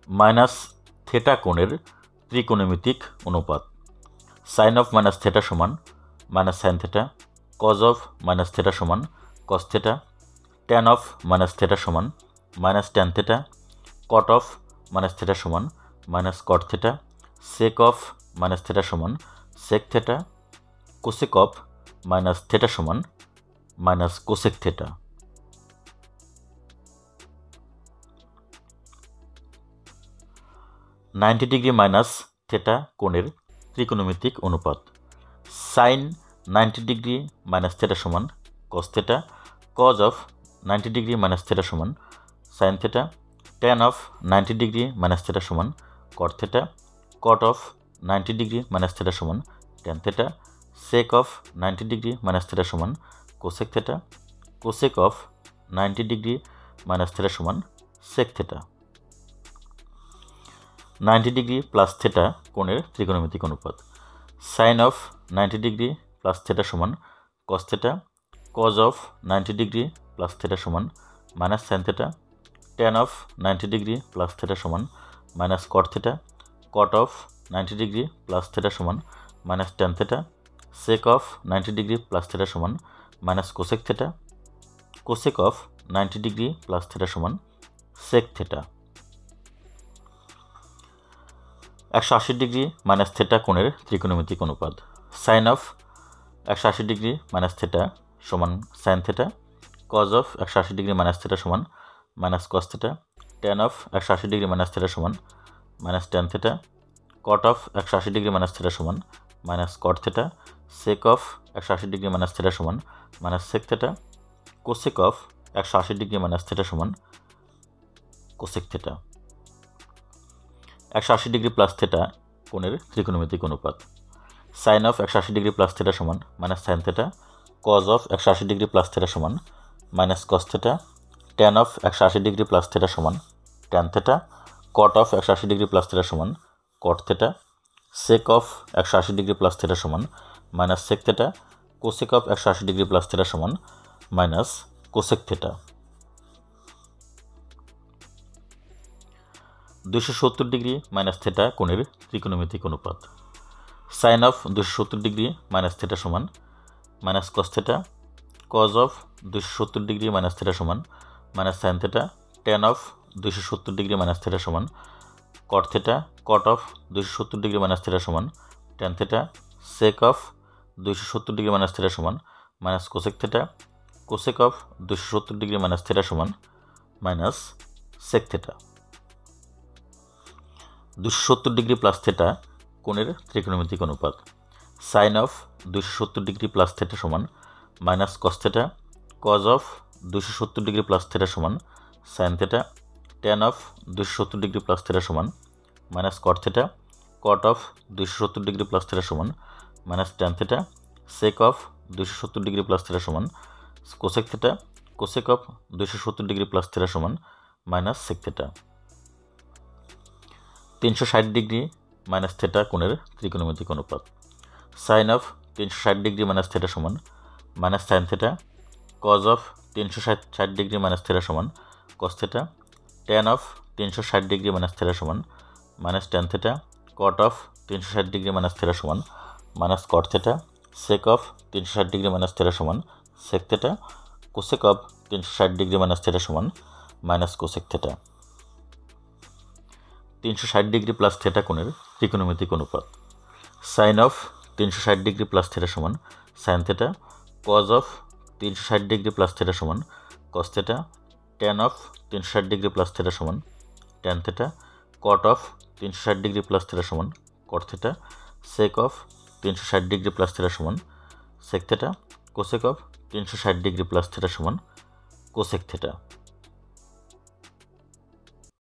Minus theta কোণের ত্রিকোণমিতিক অনুপাত। সাইন অফ মাইনাস থেটা সমান minus sine theta, cos of minus theta সমান cos theta, tan of minus theta সমান minus tan theta, cot of minus theta সমান minus cot theta, sec of minus theta সমান sec theta, cosec of minus theta সমান minus cosec theta. Ninety degree minus theta কোণের ত্রিকোণমিতিক অনুপাত। Sine 90 degree minus theta সমান cos theta, cos of 90 degree minus theta সমান sine theta, tan of 90 degree minus theta সমান cot theta, cot of 90 degree minus theta সমান tan theta, sec of 90 degree minus theta সমান cosec theta, cosec of 90 degree minus theta সমান sec theta. 90 degree plus theta কোণের ত্রিকোণমিতিক অনুপাত। Sine of 90 degree plus theta সমান cos theta, cos of 90 degree plus theta সমান minus sine theta, tan of 90 degree plus theta সমান minus cot theta, cot of 90 degree plus theta সমান minus tan theta, sec of 90 degree plus theta সমান minus cosec theta, cosec of 90 degree plus theta সমান sec theta. 180 degree minus theta কোণের ত্রিকোণমিতিক অনুপাত। Sine of 180 degree minus theta সমান sine theta, cos of 180 degree minus theta সমান minus cos theta, tan of 180 degree minus theta সমান minus tan theta, cot of 180 degree minus theta সমান minus cot theta, sec of 180 degree minus theta সমান minus sec theta, cosec of 180 degree minus theta সমান cosec theta. 180 degree plus theta কোণের ত্রিকোণমিতিক অনুপাত। Sine of 180 degree plus theta সমান minus sine theta, cos of 180 degree plus theta সমান minus cos theta, tan of 180 degree plus theta সমান tan theta, cot of 180 degree plus theta সমান cot theta, sec of 180 degree plus theta সমান minus sec theta, cosec of 180 degree plus theta সমান minus cosec theta. 270 degree minus theta কোণের ত্রিকোণমিতিক অনুপাত। Sine of 270 degree minus theta সমান minus cos theta, cos of 270 degree minus theta সমান minus sine theta, tan of 270 degree minus theta সমান cot theta, cot of 270 degree minus theta সমান tan theta, sec of 270 degree minus theta সমান minus cosec theta, cosec of 270 degree minus theta সমান minus sec theta. 270 degree plus theta কোণের ত্রিকোণমিতিক অনুপাত। Sine of 270 degree plus theta সমান minus cos theta, cos of 270 degree plus theta সমান sine theta, tan of 270 degree plus theta সমান minus cot theta, cot of 270 degree plus theta সমান minus tan theta, sec of 270 degree plus theta সমান cosec theta, cosec of 270 degree plus theta সমান minus sec theta. 360 degree minus theta কোণের ত্রিকোণমিতিক অনুপাত। Sine of 360 degree minus theta সমান minus sine theta, cos of 360 degree minus theta সমান cos theta, tan of 360 degree minus theta সমান minus tan theta, cot of 360 degree minus theta সমান minus cot theta, sec of 360 degree minus theta সমান sec theta, cosec of 360 degree minus theta সমান minus cosec theta. 360 degree plus theta কোণের ত্রিকোণমিতিক অনুপাত। Sine of 360 degree plus theta সমান sine theta, cos of 360 degree plus theta সমান cos theta, tan of 360 degree plus theta সমান tan theta, cot of 360 degree plus theta সমান cot theta, sec of 360 degree plus theta সমান sec theta, cosec of 360 degree plus theta সমান cosec theta.